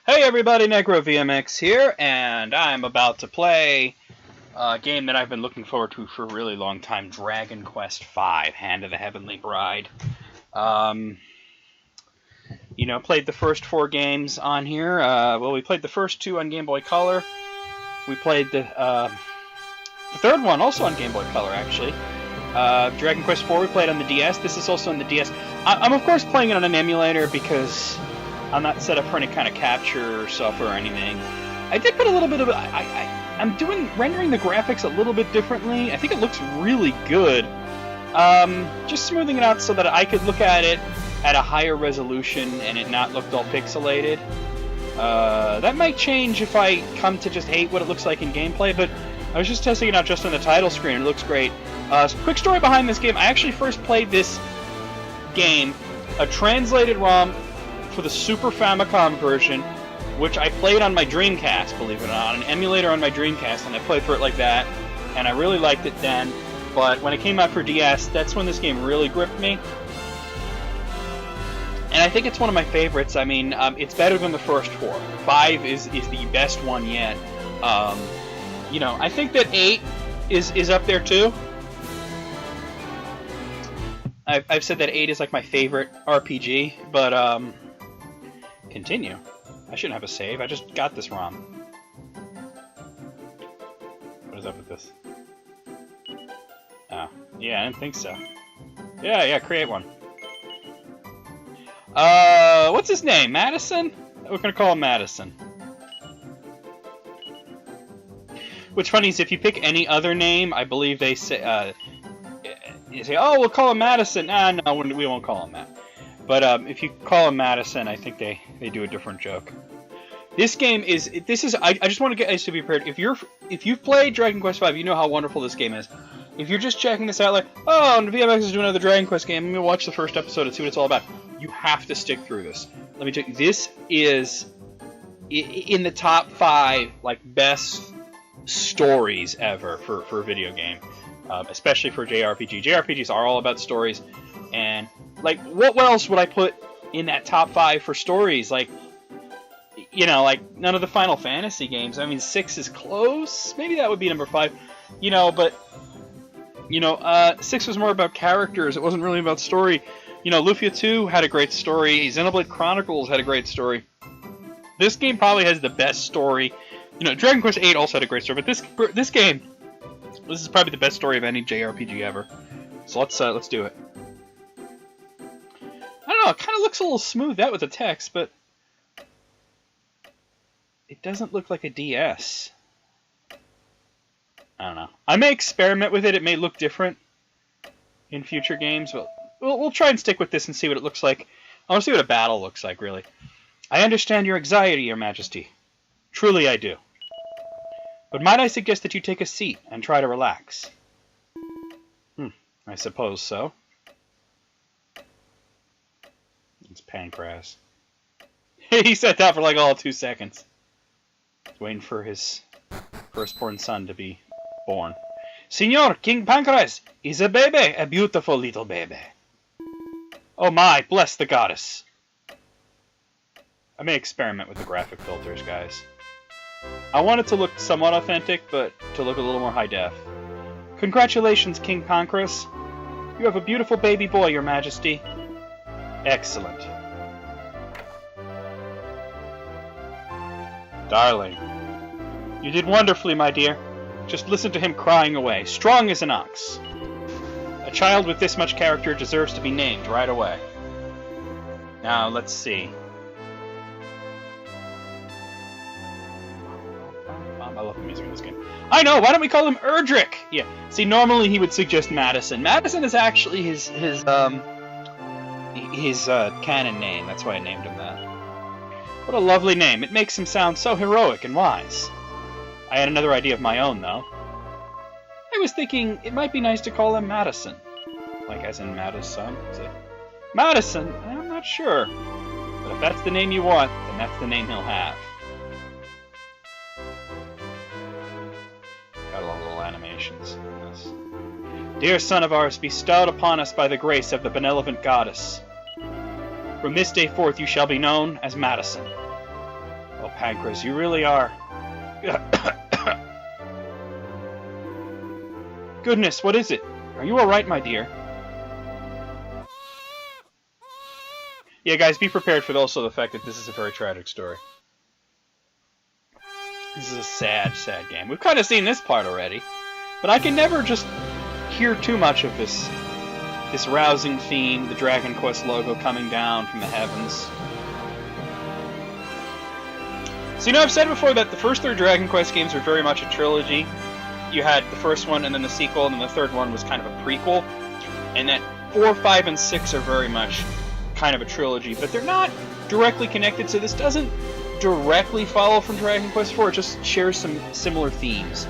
Hey everybody, NecroVMX here, and I'm about to play a game that I've been looking forward to for a really long time, Dragon Quest V, Hand of the Heavenly Bride. Played the first 4 games on here. We played the first 2 on Game Boy Color. We played the third one also on Game Boy Color, actually. Dragon Quest IV we played on the DS. This is also on the DS. I'm of course playing it on an emulator because I'm not set up for any kind of capture software or anything. I did put a little bit of I'm rendering the graphics a little bit differently. I think it looks really good. Just smoothing it out so that I could look at it at a higher resolution and it not looked all pixelated. That might change if I come to just hate what it looks like in gameplay, but I was just testing it out just on the title screen. It looks great. Quick story behind this game. I actually first played this game, a translated ROM for the Super Famicom version, which I played on my Dreamcast, believe it or not, an emulator on my Dreamcast, and I played through it like that, and I really liked it then. But when it came out for DS, that's when this game really gripped me. And I think it's one of my favorites. I mean, it's better than the first 4. 5 is the best one yet. I think that 8 is up there too. I've said that 8 is like my favorite RPG, but continue. I shouldn't have a save. I just got this ROM. What is up with this? Oh, yeah, I didn't think so. Yeah, create one. What's his name? Madison? We're gonna call him Madison. What's funny is if you pick any other name, I believe they say, you say, oh, we'll call him Madison. No, we won't call him that. But if you call him Madison, I think they do a different joke. This game is. I just want to get guys to be prepared. If you've played Dragon Quest V, you know how wonderful this game is. If you're just checking this out, like, oh, VMX is doing another Dragon Quest game, I'm gonna watch the first episode and see what it's all about. You have to stick through this. Let me tell you, this is in the top 5 like best stories ever for a video game, especially for JRPG. JRPGs are all about stories, and like what else would I put in that top 5 for stories? Like, like none of the Final Fantasy games. I mean, 6 is close. Maybe that would be number 5. But 6 was more about characters. It wasn't really about story. Lufia 2 had a great story. Xenoblade Chronicles had a great story. This game probably has the best story. Dragon Quest VIII also had a great story, but this game, this is probably the best story of any JRPG ever. So let's do it. I don't know. It kind of looks a little smoothed out with the text, but it doesn't look like a DS. I don't know. I may experiment with it. It may look different in future games, but we'll try and stick with this and see what it looks like. I want to see what a battle looks like, really. I understand your anxiety, Your Majesty. Truly I do. But might I suggest that you take a seat and try to relax? I suppose so. It's Pancras. He sat down for like all 2 seconds. Waiting for his firstborn son to be born. Signor, King Pancras is a baby, a beautiful little baby. Oh my, bless the goddess. I may experiment with the graphic filters, guys. I want it to look somewhat authentic, but to look a little more high def. Congratulations, King Pancras. You have a beautiful baby boy, Your Majesty. Excellent. Darling, you did wonderfully, my dear. Just listen to him crying away, strong as an ox. A child with this much character deserves to be named right away. Now, let's see. I love the music in this game. I know, why don't we call him Erdrick? Yeah, see, normally he would suggest Madison. Madison is actually his canon name. That's why I named him that. What a lovely name. It makes him sound so heroic and wise. I had another idea of my own, though. I was thinking it might be nice to call him Madison. Like as in Madison. Madison? I'm not sure. But if that's the name you want, then that's the name he'll have. Got a lot of little animations in this. Dear son of ours, bestowed upon us by the grace of the benevolent goddess. From this day forth you shall be known as Madison. Oh, Pancras, you really are. Goodness, what is it? Are you alright, my dear? Yeah, guys, be prepared for also the fact that this is a very tragic story. This is a sad, sad game. We've kind of seen this part already, but I can never just hear too much of this rousing theme, the Dragon Quest logo coming down from the heavens. So, you know, I've said before that the first 3 Dragon Quest games are very much a trilogy. You had the first one, and then the sequel, and then the third one was kind of a prequel. And that 4, 5, and 6 are very much kind of a trilogy, but they're not directly connected, so this doesn't directly follow from Dragon Quest IV, it just shares some similar themes.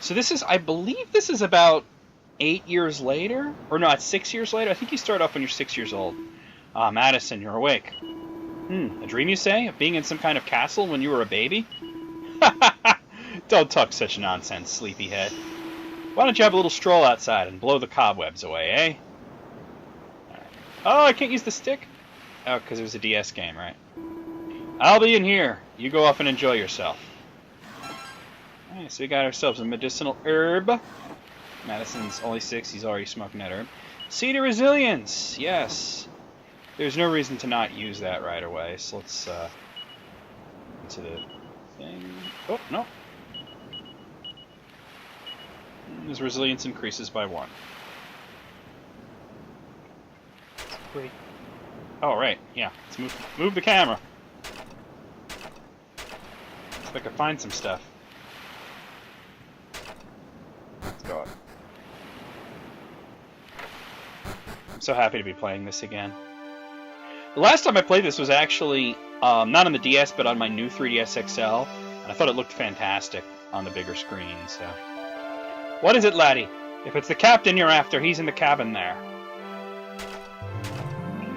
So this is, I believe this is about 8 years later, or no, it's 6 years later. I think you start off when you're 6 years old. Madison, you're awake. A dream, you say, of being in some kind of castle when you were a baby? Don't talk such nonsense, sleepyhead. Why don't you have a little stroll outside and blow the cobwebs away, eh? Right. Oh, I can't use the stick? Oh, because it was a DS game, right? I'll be in here. You go off and enjoy yourself. Alright, so we got ourselves a medicinal herb. Madison's only 6, he's already smoking that herb. Seed of Resilience, yes. There's no reason to not use that right away, so let's, into the thing. Oh, no. His resilience increases by 1. Great. Oh, right, yeah. Let's move the camera. See if I can find some stuff. Let's go up. I'm so happy to be playing this again. The last time I played this was actually not on the DS, but on my new 3DS XL, and I thought it looked fantastic on the bigger screen, so... What is it, laddie? If it's the captain you're after, he's in the cabin there.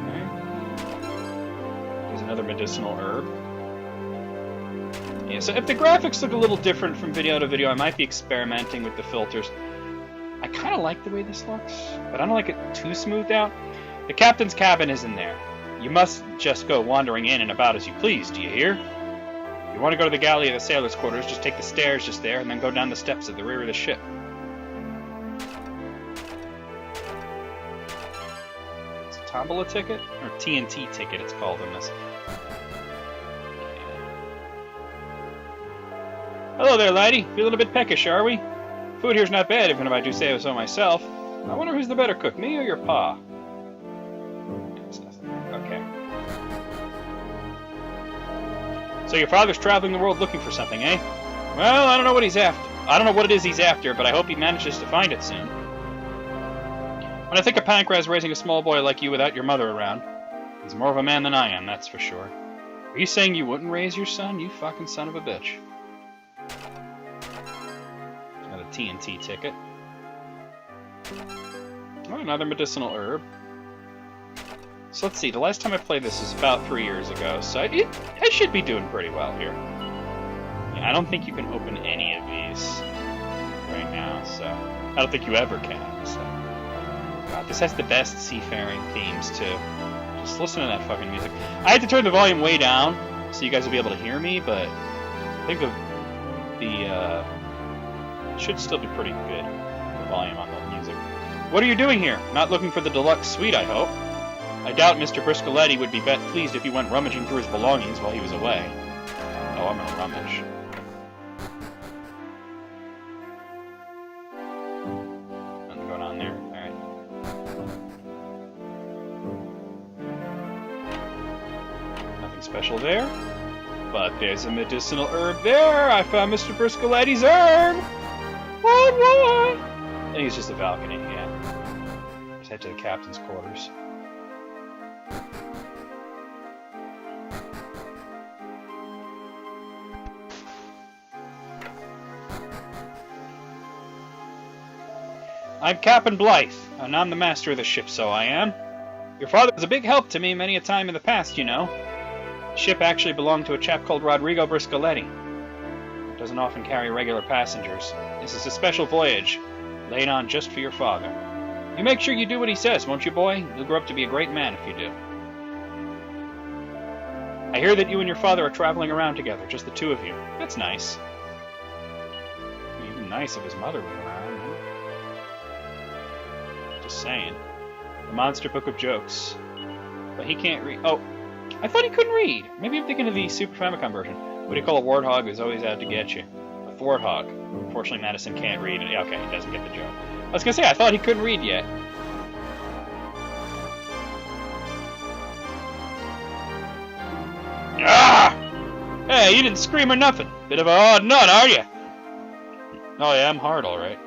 Okay. There's another medicinal herb. Yeah, so if the graphics look a little different from video to video, I might be experimenting with the filters. I kind of like the way this looks, but I don't like it too smoothed out. The captain's cabin is in there. You must just go wandering in and about as you please, do you hear? If you want to go to the galley of the sailors' quarters, just take the stairs just there and then go down the steps at the rear of the ship. It's a Tombola ticket? Or TNT ticket, it's called in this. Hello there, laddie. Feeling a bit peckish, are we? Food here's not bad, even if I do say so myself. I wonder who's the better cook, me or your pa? Okay. So your father's traveling the world looking for something, eh? Well, I don't know what he's after. I don't know what it is he's after, but I hope he manages to find it soon. When I think of Pancras raising a small boy like you without your mother around, he's more of a man than I am, that's for sure. Are you saying you wouldn't raise your son, you fucking son of a bitch? Another TNT ticket. Oh, another medicinal herb. So let's see, the last time I played this was about 3 years ago, so I should be doing pretty well here. Yeah, I don't think you can open any of these right now, so I don't think you ever can. So. God, this has the best seafaring themes too. Just listen to that fucking music. I had to turn the volume way down so you guys will be able to hear me, but I think the should still be pretty good. The volume on the music. What are you doing here? Not looking for the deluxe suite, I hope. I doubt Mr. Briscoletti would be pleased if he went rummaging through his belongings while he was away. Oh, I'm gonna rummage. Nothing going on there. Alright. Nothing special there. But there's a medicinal herb there! I found Mr. Briscoletti's herb! What? I think it's just a balcony, yeah. Let's head to the captain's quarters. I'm Captain Blythe, and I'm the master of the ship, so I am. Your father was a big help to me many a time in the past, you know. The ship actually belonged to a chap called Rodrigo Briscoletti. It doesn't often carry regular passengers. This is a special voyage, laid on just for your father. You make sure you do what he says, won't you, boy? You'll grow up to be a great man if you do. I hear that you and your father are traveling around together, just the two of you. That's nice. Even nice if his mother was around, huh? Just saying. The Monster Book of Jokes. But he can't read. Oh, I thought he couldn't read. Maybe I'm thinking of the Super Famicom version. What do you call a warthog who's always out to get you? A thwarthog. Unfortunately, Madison can't read. Yeah, okay, he doesn't get the joke. I was gonna say, I thought he couldn't read yet. Ah! Hey, you didn't scream or nothing. Bit of a odd nut, are you? Oh yeah, I'm hard, all right.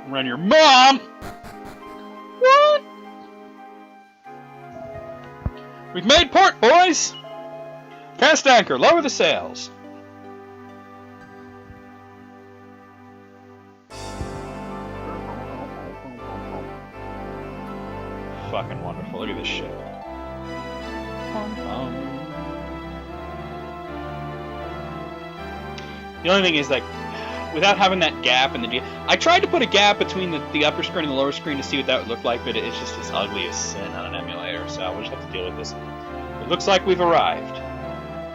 I'm around your mom. What? We've made port, boys. Cast anchor. Lower the sails. Fucking wonderful. Look at this shit. The only thing is, like, without having that gap in the... I tried to put a gap between the upper screen and the lower screen to see what that would look like, but it's just as ugly as sin on an emulator, so we'll just have to deal with this. It looks like we've arrived.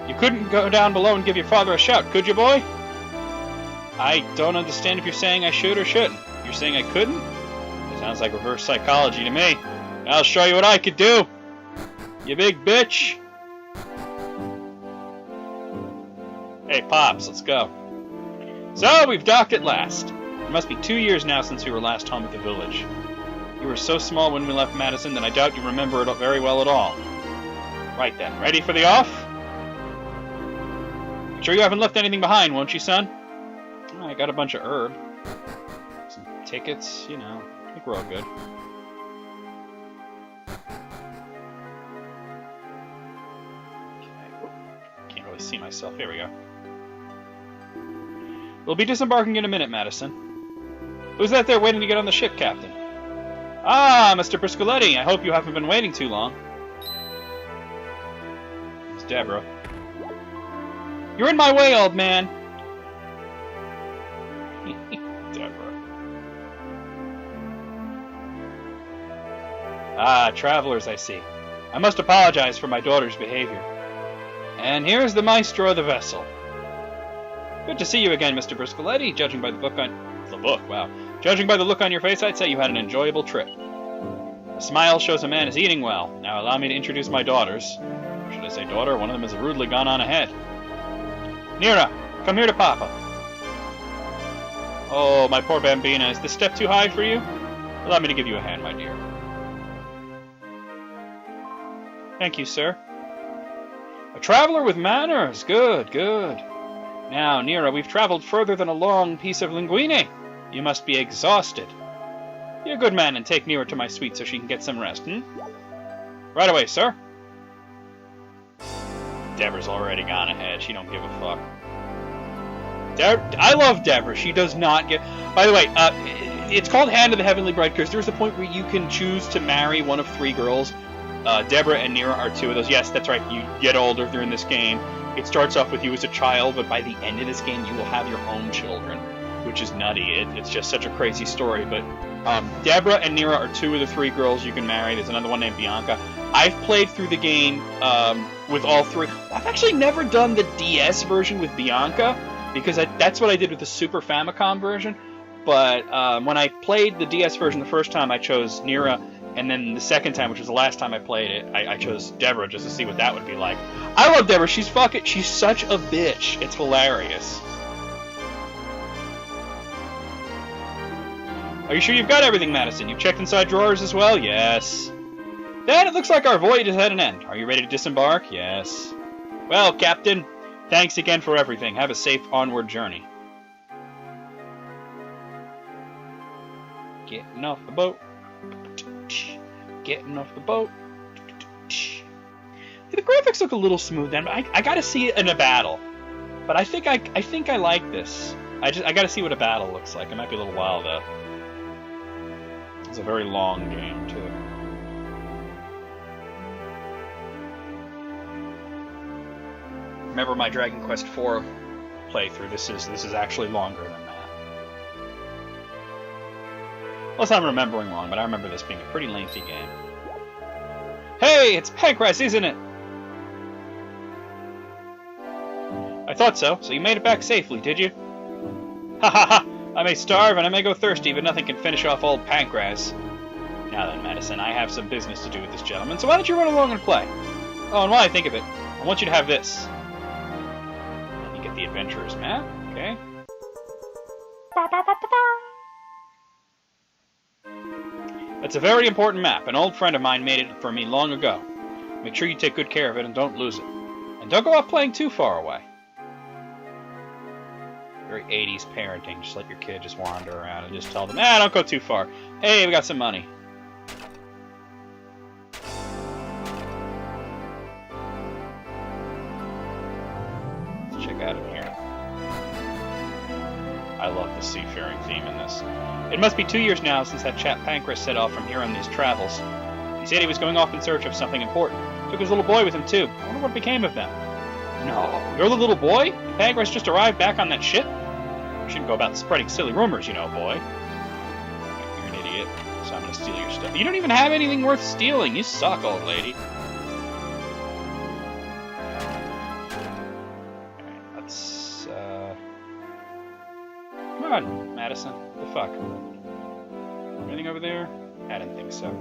You couldn't go down below and give your father a shout, could you, boy? I don't understand if you're saying I should or shouldn't. You're saying I couldn't? It sounds like reverse psychology to me. I'll show you what I could do. You big bitch. Hey, Pops, let's go. So, we've docked at last. It must be 2 years now since we were last home at the village. You were so small when we left Madison that I doubt you remember it very well at all. Right then, ready for the off? Sure you haven't left anything behind, won't you, son? Oh, I got a bunch of herb. Some tickets, you know. I think we're all good. Can't really see myself. Here we go. We'll be disembarking in a minute, Madison. Who's that there waiting to get on the ship, Captain? Ah, Mr. Briscoletti. I hope you haven't been waiting too long. It's Deborah. You're in my way, old man. Deborah. Ah, travelers, I see. I must apologize for my daughter's behavior. And here's the maestro of the vessel. Good to see you again, Mr. Briscoletti. Judging by the book on... The book, wow. Judging by the look on your face, I'd say you had an enjoyable trip. A smile shows a man is eating well. Now allow me to introduce my daughters. Or should I say daughter? One of them has rudely gone on ahead. Nira, come here to Papa. Oh, my poor Bambina. Is this step too high for you? Allow me to give you a hand, my dear. Thank you, sir. A traveler with manners. Good, good. Now, Nira, we've traveled further than a long piece of linguine. You must be exhausted. Be a good man and take Nira to my suite so she can get some rest, Right away, sir. Deborah's already gone ahead. She don't give a fuck. I love Deborah. She does not give... By the way, it's called Hand of the Heavenly Bride because there's a point where you can choose to marry one of three girls. Deborah and Nira are two of those. Yes, that's right. You get older during this game. It starts off with you as a child, but by the end of this game, you will have your own children, which is nutty. It's just such a crazy story. But Deborah and Nira are two of the three girls you can marry. There's another one named Bianca. I've played through the game with all three. I've actually never done the DS version with Bianca, because that's what I did with the Super Famicom version. But when I played the DS version the first time, I chose Nira. And then the second time, which was the last time I played it, I chose Deborah just to see what that would be like. I love Deborah. She's such a bitch. It's hilarious. Are you sure you've got everything, Madison? You've checked inside drawers as well? Yes. Dad, it looks like our voyage is at an end. Are you ready to disembark? Yes. Well, Captain, thanks again for everything. Have a safe onward journey. Getting off the boat. Getting off the boat. The graphics look a little smooth then. I gotta see it in a battle. But I think I like this. I gotta see what a battle looks like. It might be a little while though. It's a very long game too. Remember my Dragon Quest IV playthrough. This is actually longer than that. Unless I'm remembering wrong, but I remember this being a pretty lengthy game. Hey, it's Pancras, isn't it? thought so. So you made it back safely, did you? Ha ha ha! I may starve and I may go thirsty, but nothing can finish off old Pancras. Now then, Madison, I have some business to do with this gentleman, so why don't you run along and play? Oh, and while I think of it, I want you to have this. And you get the Adventurer's Map, okay? That's a very important map. An old friend of mine made it for me long ago. Make sure you take good care of it and don't lose it. And don't go off playing too far away. Very 80s parenting. Just let your kid just wander around and just tell them, don't go too far. Hey, we got some money. Let's check out in here. I love the seafaring theme in this. It must be 2 years now since that chap Pancras set off from here on these travels. He said he was going off in search of something important. Took his little boy with him, too. I wonder what became of them. No, you're the little boy? Pancras just arrived back on that ship? You shouldn't go about spreading silly rumors, you know, boy. You're an idiot, so I'm gonna steal your stuff. You don't even have anything worth stealing. You suck, old lady. Alright, let's, Come on, Madison. What the fuck? Anything over there? I didn't think so.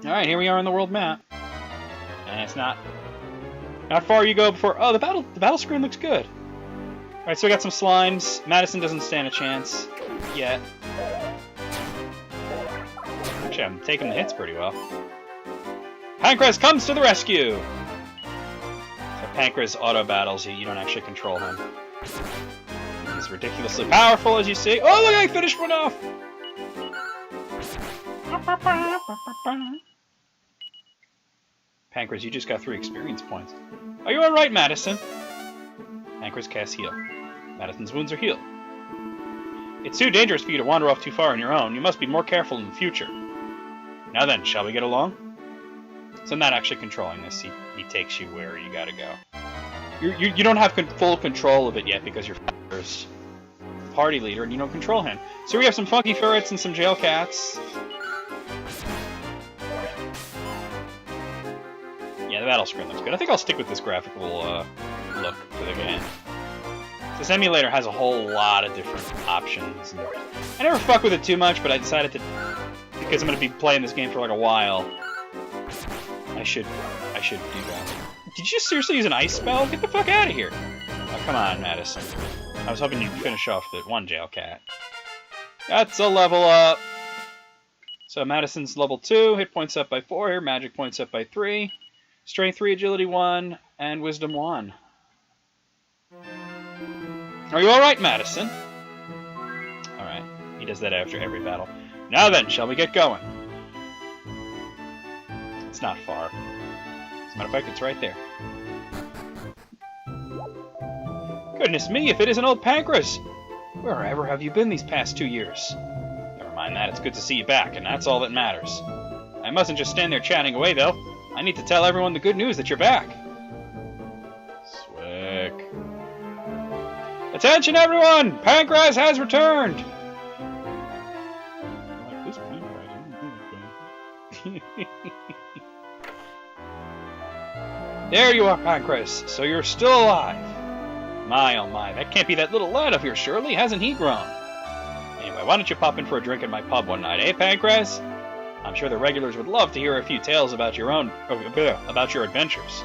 Alright, here we are on the world map. And it's not far you go before... Oh, the battle screen looks good. Alright, so we got some slimes. Madison doesn't stand a chance yet. Actually, I'm taking the hits pretty well. Pancras comes to the rescue! So Pancras auto-battles you. You don't actually control him. He's ridiculously powerful, as you see. Oh, look, I finished one off! Pancras, you just got 3 experience points. Are you alright, Madison? Pancras casts heal. Madison's wounds are healed. It's too dangerous for you to wander off too far on your own. You must be more careful in the future. Now then, shall we get along? So I'm not actually controlling this. He takes you where you gotta go. You don't have full control of it yet because you're party leader and you don't control him. So we have some funky ferrets and some jail cats. Yeah, the battle screen looks good. I think I'll stick with this graphical look for the game. This emulator has a whole lot of different options. And I never fuck with it too much, but I decided to, because I'm going to be playing this game for like a while, I should do that. Did you seriously use an ice spell? Get the fuck out of here! Oh, come on, Madison. I was hoping you'd finish off the one jail cat. That's a level up! So Madison's level 2, hit points up by 4 here, magic points up by 3, strength 3, agility 1, and wisdom 1. Are you alright, Madison? Alright, he does that after every battle. Now then, shall we get going? It's not far. As a matter of fact, it's right there. Goodness me, if it isn't old Pancras! Wherever have you been these past 2 years? Never mind that, it's good to see you back, and that's all that matters. I mustn't just stand there chatting away, though. I need to tell everyone the good news that you're back. Swick. Attention, everyone! Pancras has returned! Like this Pancras. There you are, Pancras. So you're still alive. My, oh my, that can't be that little lad of yours, surely. Hasn't he grown? Anyway, why don't you pop in for a drink at my pub one night, eh, Pancras? I'm sure the regulars would love to hear a few tales about your about your adventures.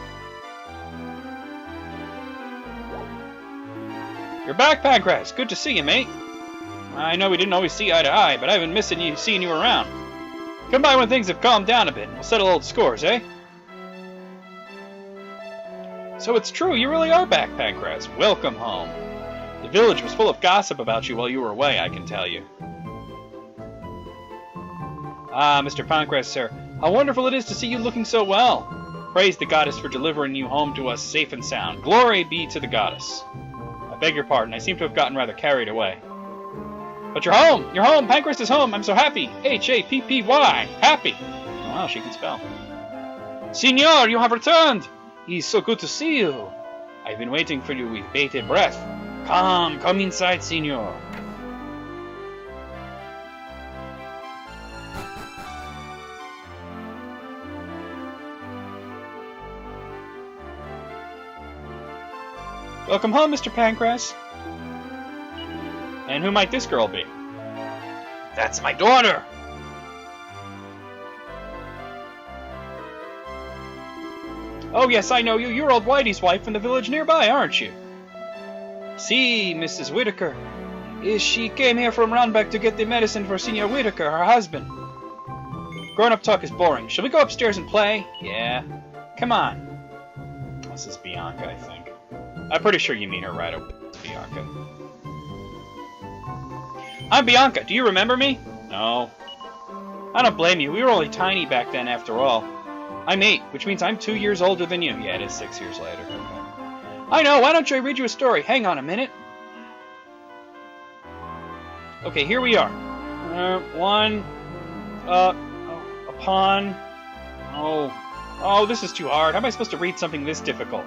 You're back, Pancras. Good to see you, mate. I know we didn't always see eye to eye, but I've been seeing you around. Come by when things have calmed down a bit, and we'll settle old scores, eh? So it's true, you really are back, Pancras. Welcome home. The village was full of gossip about you while you were away, I can tell you. Ah, Mr. Pancras, sir. How wonderful it is to see you looking so well. Praise the goddess for delivering you home to us safe and sound. Glory be to the goddess. I beg your pardon, I seem to have gotten rather carried away. But you're home! You're home! Pancras is home! I'm so happy! H-A-P-P-Y! Happy! Oh, wow, she can spell. Signor, you have returned! It's so good to see you. I've been waiting for you with bated breath. Come inside, Signor. Welcome home, Mr. Pancras. And who might this girl be? That's my daughter! Oh yes, I know you. You're old Whitey's wife from the village nearby, aren't you? See, Mrs. Whitaker. She came here from Roundback to get the medicine for Senor Whitaker, her husband. Grown-up talk is boring. Shall we go upstairs and play? Yeah. Come on. This is Bianca, I think. I'm pretty sure you mean her right away. Bianca. I'm Bianca. Do you remember me? No. I don't blame you. We were only tiny back then, after all. I'm 8, which means I'm 2 years older than you. Yeah, it is 6 years later. Okay. I know. Why don't I read you a story? Hang on a minute. Okay, here we are. Upon... Oh, this is too hard. How am I supposed to read something this difficult?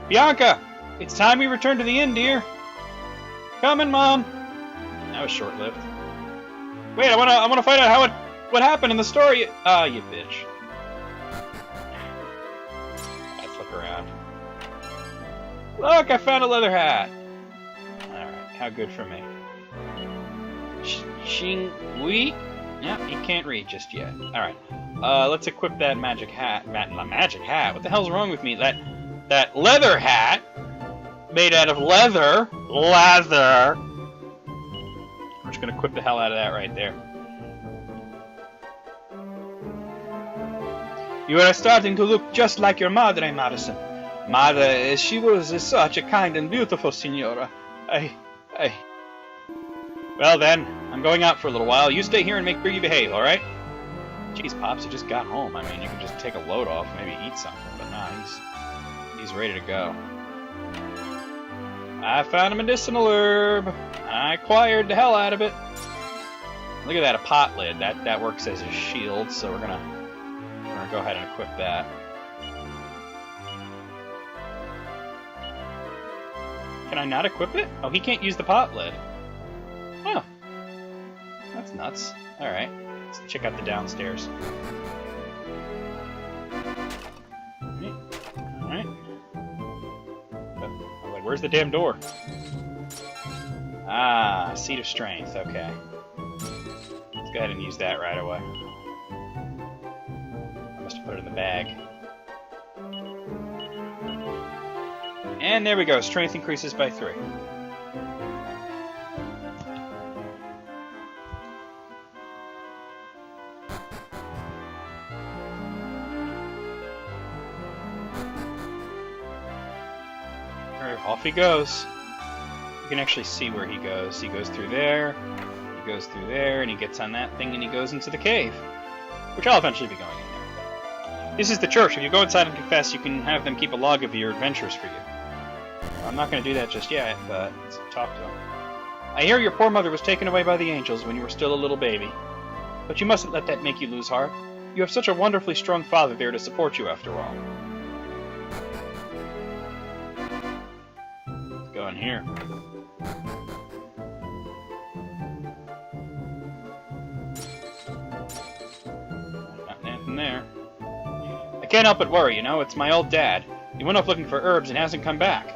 Bianca! It's time we return to the inn, dear. Coming, Mom. That was short-lived. Wait, I wanna find out what happened in the story. Ah, you bitch. I flip around. Look, I found a leather hat. Alright, how good for me. Xing Wei? Yeah, he can't read just yet. Alright. Let's equip that magic hat. Magic hat? What the hell's wrong with me? That leather hat made out of leather. Leather. I'm just gonna equip the hell out of that right there. You are starting to look just like your Madre, Madison. Madre, she was such a kind and beautiful senora. Well then, I'm going out for a little while. You stay here and make sure you behave, alright? Jeez, Pops, you just got home. I mean, you can just take a load off, maybe eat something, but nah, he's ready to go. I found a medicinal herb. I acquired the hell out of it. Look at that, a pot lid. That works as a shield, so we're gonna go ahead and equip that. Can I not equip it? Oh, he can't use the pot lid. Oh. That's nuts. Alright. Let's check out the downstairs. Alright. Oh, wait, where's the damn door? Ah, Seat of Strength. Okay. Let's go ahead and use that right away. I must have put it in the bag. And there we go. Strength increases by 3. Off he goes. You can actually see where he goes. He goes through there, he goes through there, and he gets on that thing and he goes into the cave. Which I'll eventually be going in there. This is the church. If you go inside and confess, you can have them keep a log of your adventures for you. I'm not going to do that just yet, but let's talk to him. I hear your poor mother was taken away by the angels when you were still a little baby. But you mustn't let that make you lose heart. You have such a wonderfully strong father there to support you after all. Let's go in here. Nothing there. I can't help but worry, you know. It's my old dad. He went off looking for herbs and hasn't come back.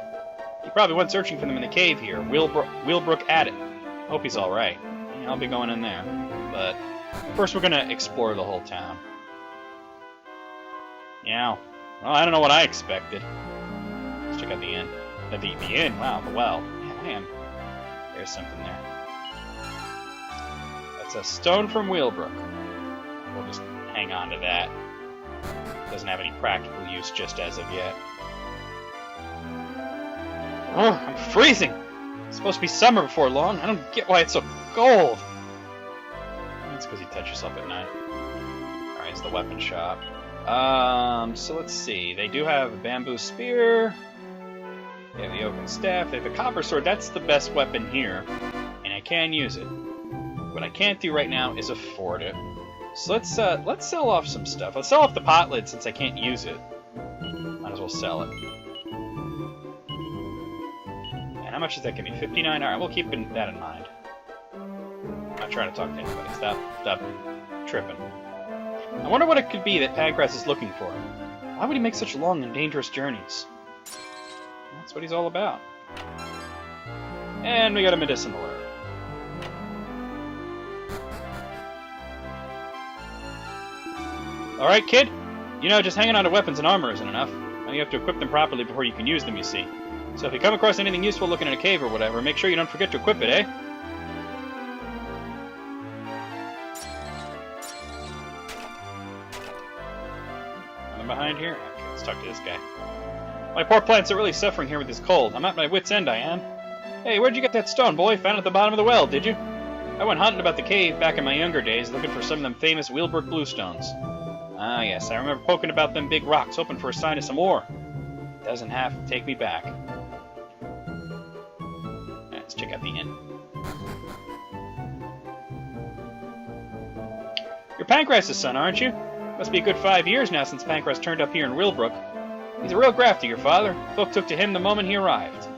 He probably went searching for them in the cave here. Wheelbrook Attic. Hope he's alright. Yeah, I'll be going in there. But first we're gonna explore the whole town. Yeah. Well, I don't know what I expected. Let's check out the inn. The inn? Wow, the well. Yeah, man. There's something there. That's a stone from Wheelbrook. We'll just hang on to that. Doesn't have any practical use just as of yet. Oh, I'm freezing! It's supposed to be summer before long. I don't get why it's so cold. That's because you touch yourself at night. Alright, it's the weapon shop. So let's see. They do have a bamboo spear. They have the oaken staff. They have a copper sword. That's the best weapon here. And I can use it. What I can't do right now is afford it. So let's sell off some stuff. Let's sell off the pot lid since I can't use it. Might as well sell it. And how much does that give me? 59? Alright, we'll keep that in mind. I'm not trying to talk to anybody. Stop tripping. I wonder what it could be that Pancras is looking for. Why would he make such long and dangerous journeys? That's what he's all about. And we got a medicinal herb. Alright, kid. You know, just hanging on to weapons and armor isn't enough. You have to equip them properly before you can use them, you see. So if you come across anything useful looking in a cave or whatever, make sure you don't forget to equip it, eh? Nothing behind here? Okay, let's talk to this guy. My poor plants are really suffering here with this cold. I'm at my wit's end, I am. Hey, where'd you get that stone, boy? Found it at the bottom of the well, did you? I went hunting about the cave back in my younger days, looking for some of them famous Wheelbrook bluestones. Ah, yes, I remember poking about them big rocks, hoping for a sign of some ore. Doesn't have to take me back. Let's check out the inn. You're Pancras' son, aren't you? Must be a good 5 years now since Pancras turned up here in Wheelbrook. He's a real grafter, your father. Folk took to him the moment he arrived.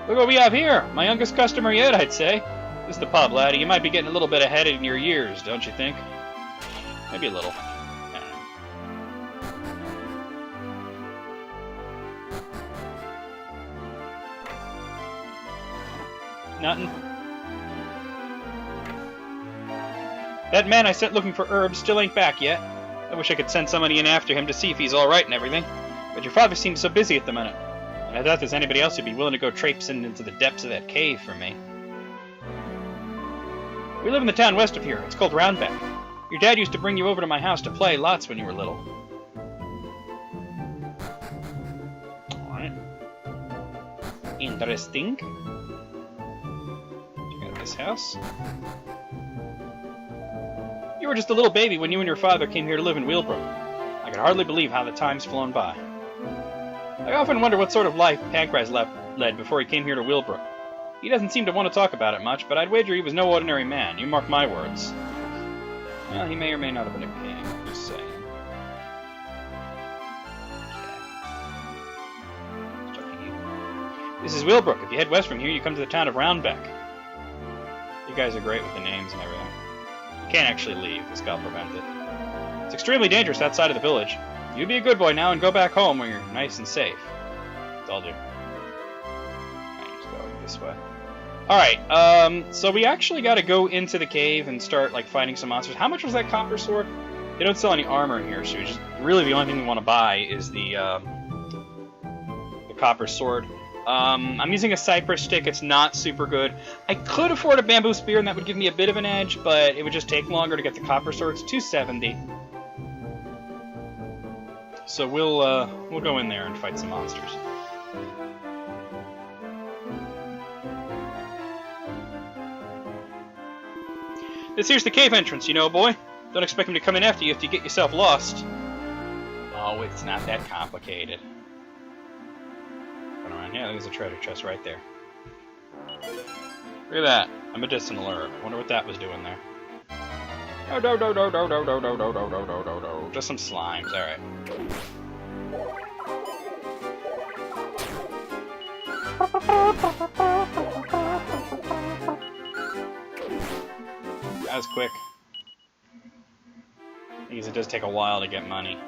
Look what we have here. My youngest customer yet, I'd say. This is the pub, laddie. You might be getting a little bit ahead in your years, don't you think? Maybe a little. Nothing. That man I sent looking for herbs still ain't back yet. I wish I could send somebody in after him to see if he's alright and everything. But your father seems so busy at the minute. And I doubt there's anybody else who'd be willing to go traipsing into the depths of that cave for me. We live in the town west of here. It's called Roundbeck. Your dad used to bring you over to my house to play lots when you were little. Alright. Interesting. Check out this house. You were just a little baby when you and your father came here to live in Wheelbrook. I can hardly believe how the time's flown by. I often wonder what sort of life Pancras led before he came here to Wheelbrook. He doesn't seem to want to talk about it much, but I'd wager he was no ordinary man. You mark my words. Well, he may or may not have been a king, I'm just saying. Okay. This is Wheelbrook. If you head west from here, you come to the town of Roundbeck. You guys are great with the names and everything. You can't actually leave. This got prevented. It's extremely dangerous outside of the village. You be a good boy now and go back home where you're nice and safe. Told you. Alright, just go this way. Alright, so we actually gotta go into the cave and start, like, fighting some monsters. How much was that copper sword? They don't sell any armor here, so really the only thing we want to buy is the copper sword. I'm using a cypress stick. It's not super good. I could afford a bamboo spear, and that would give me a bit of an edge, but it would just take longer to get the copper sword. It's $270. So we'll go in there and fight some monsters. This here's the cave entrance, you know, boy. Don't expect him to come in after you if you get yourself lost. Oh, it's not that complicated. Going around here, there's a treasure chest right there. Look at that, a medicinal herb. I wonder what that was doing there. Just some slimes, alright. That was quick. I guess it does take a while to get money.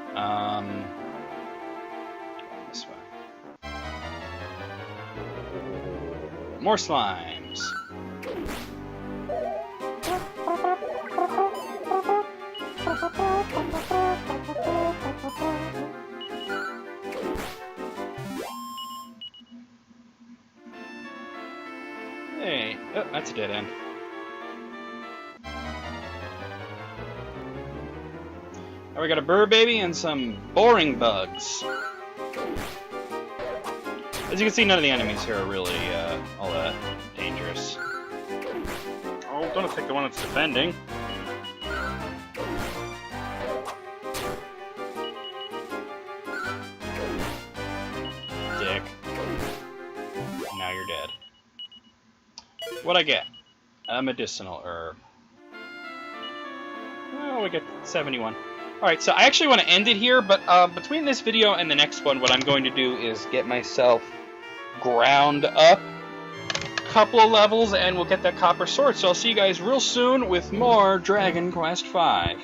This way. More slimes. Hey, oh, that's a dead end. Now we got a burr baby and some boring bugs. As you can see, none of the enemies here are really all that dangerous. Oh, don't attack the one that's defending. Dick. Now you're dead. What'd I get? A medicinal herb. Oh, we get 71. Alright, so I actually want to end it here, but between this video and the next one, what I'm going to do is get myself ground up a couple of levels, and we'll get that copper sword. So I'll see you guys real soon with more Dragon Quest V.